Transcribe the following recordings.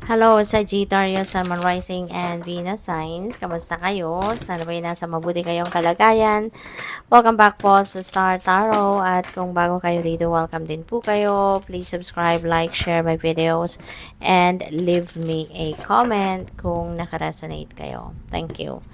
Hello, Sagittarius, Sun, Moon, Rising, and Venus signs. Kamusta kayo? Sana ba'y nasa mabuti kayong kalagayan? Welcome back po sa Star Tarot. At kung bago kayo dito, welcome din po kayo. Please subscribe, like, share my videos, and leave me a comment kung nakaresonate kayo. Thank you.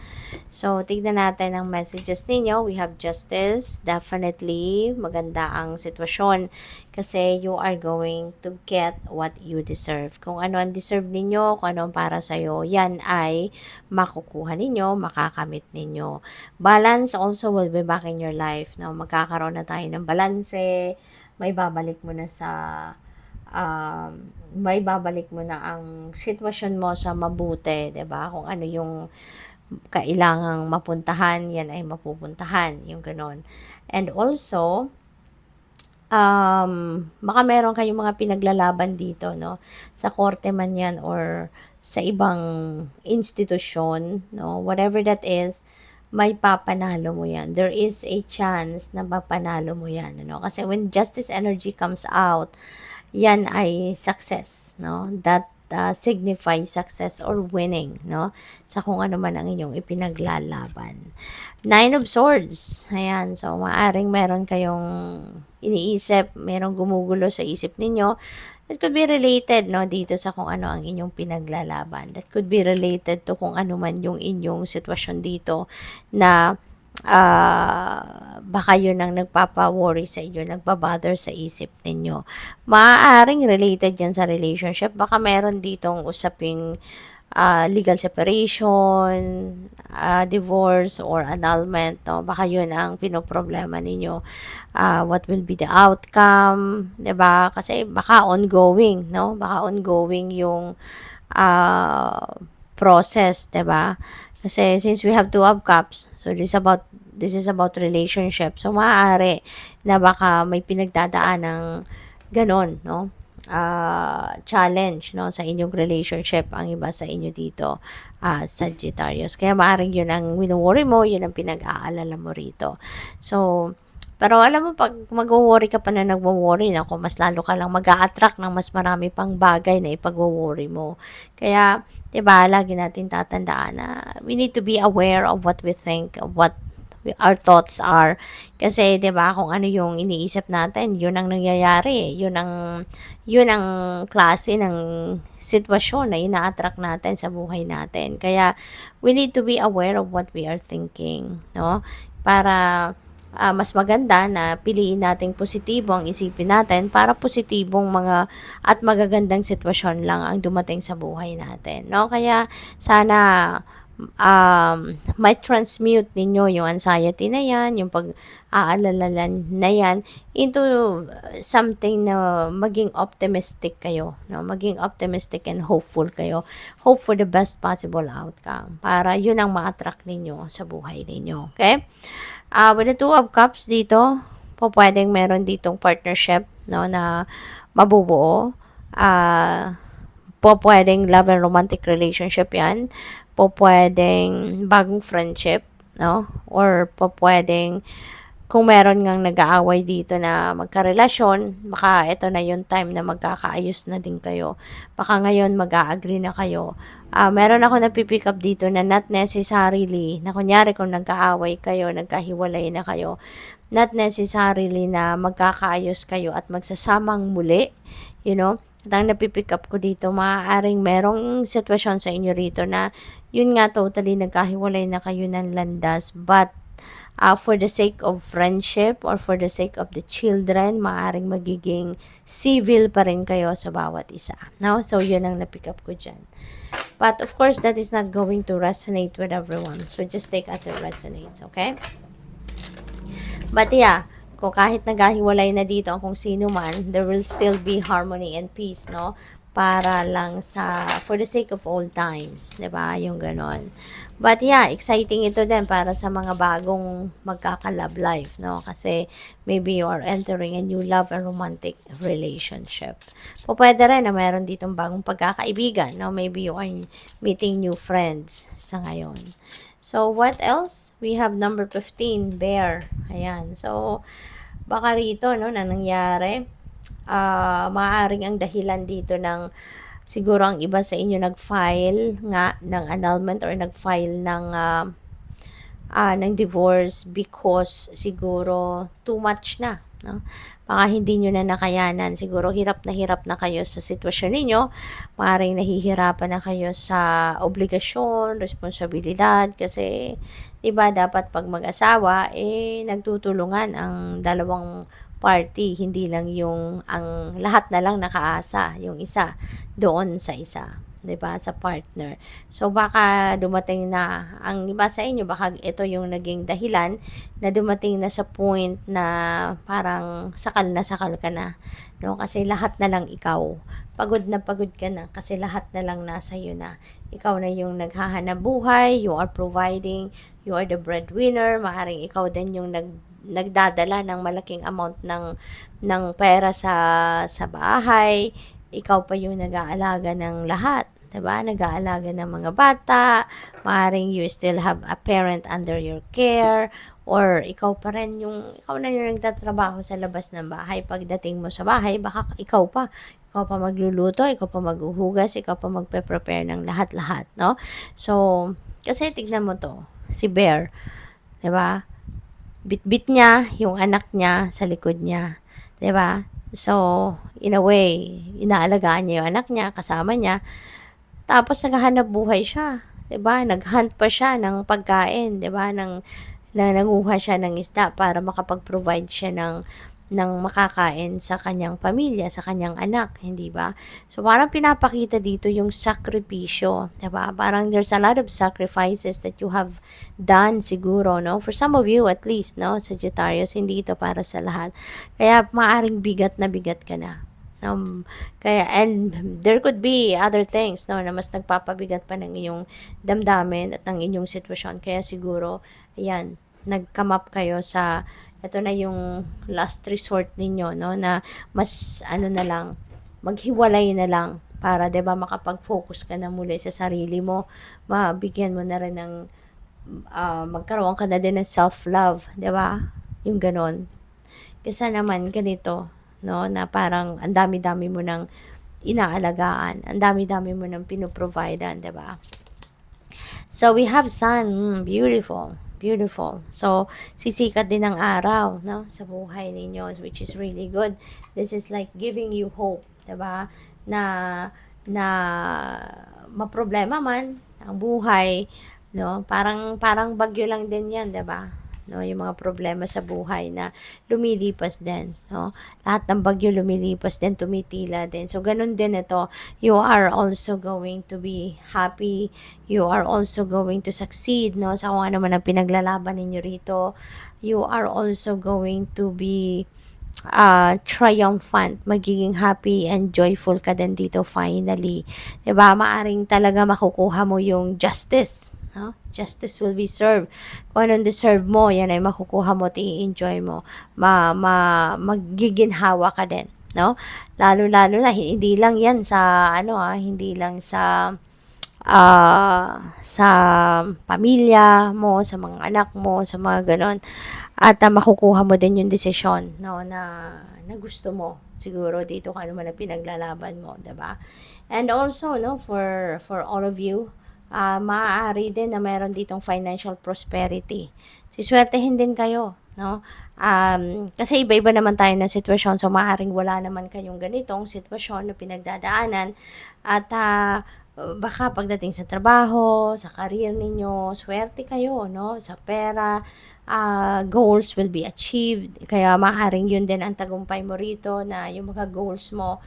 So, tignan natin ang messages ninyo. We have justice. Definitely, maganda ang sitwasyon kasi you are going to get what you deserve. Kung ano ang deserve ninyo, kung ano ang para sa'yo, yan ay makukuha ninyo, makakamit ninyo. Balance also will be back in your life. No? Magkakaroon na tayo ng balanse, may babalik mo na sa may babalik mo na ang sitwasyon mo sa mabuti, 'di ba? Kung ano yung kailangang mapuntahan, yan ay mapupuntahan, yung ganon. And also, baka meron kayong mga pinaglalaban dito, no? Sa korte man yan or sa ibang institusyon, no? Whatever that is, may papanalo mo yan. There is a chance na mapanalo mo yan, no? Kasi when justice energy comes out, yan ay success, no? That signify success or winning, no? Sa kung ano man ang inyong ipinaglalaban. Nine of Swords. Ayan. So, maaring meron kayong iniisip, merong gumugulo sa isip ninyo. That could be related, no? Dito sa kung ano ang inyong pinaglalaban. That could be related to kung ano man yung inyong sitwasyon dito na baka yun ang nagpapa-worry sa inyo, nagpa-bother sa isip ninyo. Maaaring related yan sa relationship. Baka meron ditong usaping legal separation, divorce, or annulment. No? Baka yun ang pinoproblema ninyo. What will be the outcome? 'Di ba? Kasi baka ongoing, no? Baka ongoing yung process, 'di ba? Kasi since we have two of cups, so this is about relationship. So maaari na baka may pinagdadaan ng ganon, no? Challenge, no, sa inyong relationship ang iba sa inyo dito, Sagittarius. Kaya maaaring yun ang wino-worry mo, yun ang pinag-aalala mo rito. So, pero alam mo, pag mag-worry ka pa na nagwo-worry, ako, mas lalo ka lang mag-a-attract ng mas marami pang bagay na ipag-worry mo. Kaya, 'di ba, lagi natin tatandaan na we need to be aware of what we think, of what our thoughts are. Kasi 'di ba, kung ano yung iniisip natin, yun ang nangyayari. Yun ang klase ng sitwasyon na ina-attract natin sa buhay natin. Kaya we need to be aware of what we are thinking, no? Para mas maganda na piliin nating positibo ang isipin natin para positibong mga at magagandang sitwasyon lang ang dumating sa buhay natin, no? Kaya sana may transmute ninyo yung anxiety na yan, yung pag-aalala na yan into something na maging optimistic kayo, no? Maging optimistic and hopeful kayo. Hope for the best possible outcome para yun ang ma-attract ninyo sa buhay ninyo. Okay? With the two of cups dito, pwedeng meron ditong partnership, no, na mabubuo. Pwedeng love and romantic relationship yan. Pwedeng bagong friendship, no? Or pwedeng kung meron ngang nag-aaway dito na magkarelasyon, baka ito na yung time na magkakaayos na din kayo. Baka ngayon mag-a-agree na kayo. Meron ako napipick up dito na not necessarily, na kunyari kung nagkaaway kayo, nagkahiwalay na kayo, not necessarily na magkakaayos kayo at magsasamang muli, you know. At ang napipick up ko dito, maaaring merong sitwasyon sa inyo rito na yun nga totally nagkahiwalay na kayo ng landas, but for the sake of friendship or for the sake of the children, maaring magiging civil pa rin kayo sa bawat isa. No? So, yun ang napick up ko dyan. But, of course, that is not going to resonate with everyone. So, just take as it resonates, okay? But, yeah, kung kahit naghahiwalay na dito ang kung sino man, there will still be harmony and peace, no? Para lang for the sake of old times, 'di ba? Yung ganon. But yeah, exciting ito din para sa mga bagong magkaka-love life, no? Kasi maybe you are entering a new love and romantic relationship. Pwede rin na meron ditong bagong pagkakaibigan, no? Maybe you are meeting new friends sa ngayon. So, what else? We have number 15, bear. Ayan. So, baka rito, no, na nangyari, maaaring ang dahilan dito ng siguro ang iba sa inyo nag-file nga ng annulment or nag-file ng divorce because siguro too much na, no? Baka hindi nyo na nakayanan. Siguro hirap na kayo sa sitwasyon ninyo. Maaaring nahihirapan na kayo sa obligasyon, responsibilidad. Kasi, diba, dapat pag mag-asawa, nagtutulungan ang dalawang party. Hindi lang yung, ang lahat na lang nakaasa, yung isa, doon sa isa. 'Di ba, sa partner. So baka dumating na ang iba sa inyo, baka ito yung naging dahilan na dumating na sa point na parang sakal ka na, no? Kasi lahat na lang ikaw. Pagod na pagod ka na kasi lahat na lang nasa iyo na. Ikaw na yung naghahanap buhay, you are providing, you are the breadwinner, maaring ikaw din yung nagdadala ng malaking amount ng pera sa bahay, ikaw pa yung nag-aalaga ng lahat, 'di ba? Nag-aalaga ng mga bata, maaring you still have a parent under your care, or ikaw na yung nagtatrabaho sa labas ng bahay. Pagdating mo sa bahay, baka ikaw pa magluluto, ikaw pa maghuhugas, ikaw pa magpe-prepare ng lahat-lahat, no? So, kasi tignan mo to, si Bear, 'di ba? Bit-bit niya yung anak niya sa likod niya, 'di ba? So, in a way, inaalagaan niya yung anak niya, kasama niya. Tapos naghahanap buhay siya, 'di ba? Nag-hunt pa siya ng pagkain, 'di ba? Nanguha siya ng isda para makapag-provide siya ng makakain sa kanyang pamilya, sa kanyang anak, hindi ba? So parang pinapakita dito yung sakripisyo, 'di ba? Parang there's a lot of sacrifices that you have done siguro, no? For some of you at least, no? Sagittarius, hindi ito para sa lahat. Kaya maaring bigat na bigat ka na. Kaya, and there could be other things, no, na mas nagpapabigat pa ng inyong damdamin at ng inyong sitwasyon. Kaya siguro, ayan, nag-come up kayo sa, ito na yung last resort ninyo, no, na mas, na lang, maghiwalay na lang para, 'di ba, makapag-focus ka na muli sa sarili mo, mabigyan mo na rin ng, magkaroon ka na din ng self-love, 'di ba? Yung ganon. Kasi naman, ganito, no, na parang ang dami-dami mo nang inaalagaan, ang dami-dami mo nang pinoprovidean, 'di ba? So we have sun, beautiful, beautiful. So sisikat din ang araw, no, sa buhay ninyo, which is really good. This is like giving you hope, 'di ba? Na na maproblema man ang buhay, no? Parang bagyo lang din 'yan, 'di ba? No, yung mga problema sa buhay na lumilipas din, no? Lahat ng bagyo lumilipas din, tumitila din. So ganun din ito. You are also going to be happy. You are also going to succeed, no? Sa kung ano man ang pinaglalaban ninyo rito. You are also going to be triumphant, magiging happy and joyful ka din dito finally. 'Di ba? Maaring talaga makukuha mo yung justice, no? Justice will be served. Kung anong deserve mo, yan ay makukuha mo at i-enjoy mo. Magiginhawa ka din, no? Lalo-lalo na, hindi lang yan sa, hindi lang sa pamilya mo, sa mga anak mo, sa mga ganon. At makukuha mo din yung desisyon, no, na gusto mo. Siguro dito kung ano man ang pinaglalaban mo, 'di ba? And also, no, for all of you, maaari din na meron ditong financial prosperity. Siswertehin din kayo, no? Kasi iba-iba naman tayo ng sitwasyon, so maaaring wala naman kayong ganitong sitwasyon na pinagdadaanan at baka pagdating sa trabaho, sa career ninyo, swerte kayo, no? Sa pera, goals will be achieved. Kaya maaaring yun din ang tagumpay mo rito, na yung mga goals mo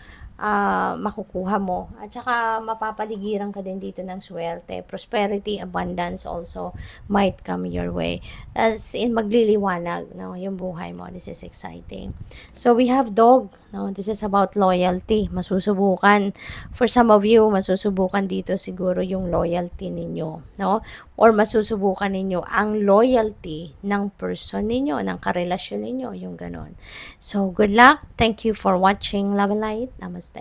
makukuha mo. At saka mapapaligiran ka din dito ng swerte. Prosperity, abundance also might come your way. As in, magliliwanag, no, yung buhay mo. This is exciting. So we have dog, no? This is about loyalty. Masusubukan. For some of you, masusubukan dito siguro yung loyalty ninyo, no? Or masusubukan ninyo ang loyalty ng person ninyo, ng karelasyon ninyo, yung ganon. So, good luck. Thank you for watching Love and Light. Namaste.